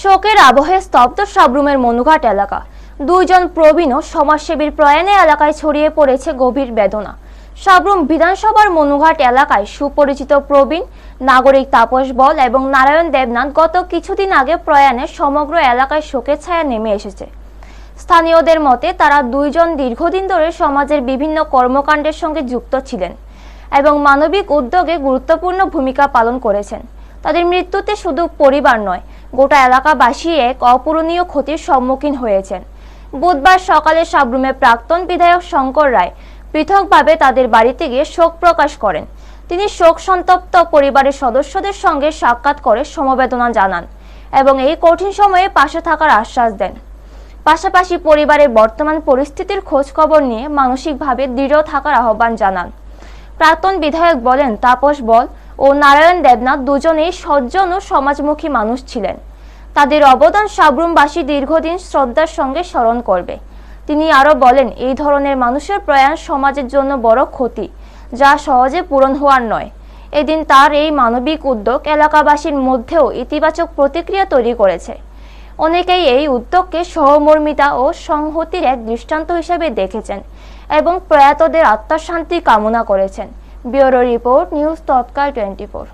শোকের আবহে স্তব্ধ সাবরুমের মনুঘাট এলাকা। দুইজন প্রবীণ ও সমাজসেবীর প্রয়াণে এলাকায় ছড়িয়ে পড়েছে গভীর বেদনা। সাবরুম বিধানসভার মনুঘাট এলাকায় সুপরিচিত প্রবীণ নাগরিক তাপস বল এবং নারায়ণ দেবনাথ গত কিছুদিন আগে প্রয়াণে সমগ্র এলাকায় শোকের ছায়া নেমে এসেছে। স্থানীয়দের মতে তারা দুইজন দীর্ঘদিন ধরে সমাজের বিভিন্ন কর্মকাণ্ডের সঙ্গে যুক্ত ছিলেন এবং মানবিক উদ্যোগে গুরুত্বপূর্ণ ভূমিকা পালন করেছেন। তাদের মৃত্যুতে শুধু পরিবার নয়, গোটা এলাকাবাসী এক অপূরণীয় ক্ষতির সম্মুখীন হয়েছেন। বুধবার সকালে সাবরুমের প্রাক্তন বিধায়ক শঙ্কর রায় পৃথকভাবে তাদের বাড়িতে গিয়ে শোক প্রকাশ করেন। তিনি শোক সন্তপ্ত পরিবারের সদস্যদের সঙ্গে সাক্ষাৎ করে সমবেদনা জানান এবং এই কঠিন সময়ে পাশে থাকার আশ্বাস দেন। পাশাপাশি পরিবারের বর্তমান পরিস্থিতির খোঁজ খবর নিয়ে মানসিকভাবে দৃঢ় থাকার আহ্বান জানান। প্রাক্তন বিধায়ক বলেন, তাপস বল ও নারায়ণ দেবনাথ দুজনেই সজ্জন ও সমাজমুখী মানুষ ছিলেন। তাদের অবদান সাবরুমবাসী দীর্ঘদিন শ্রদ্ধার সঙ্গে স্মরণ করবে। তিনি আরো বলেন, এই ধরনের মানুষের প্রয়াণ সমাজের জন্য বড় ক্ষতি, যা সহজে পূরণ হওয়ার নয়। এদিন তার এই মানবিক উদ্যোগ এলাকাবাসীর মধ্যেও ইতিবাচক প্রতিক্রিয়া তৈরি করেছে। অনেকেই এই উদ্যোগকে সহমর্মিতা ও সংহতির এক দৃষ্টান্ত হিসেবে দেখেছেন এবং প্রয়াতদের আত্মার শান্তি কামনা করেছেন। ব্যুরো রিপোর্ট, নিউজ তৎকাল 24।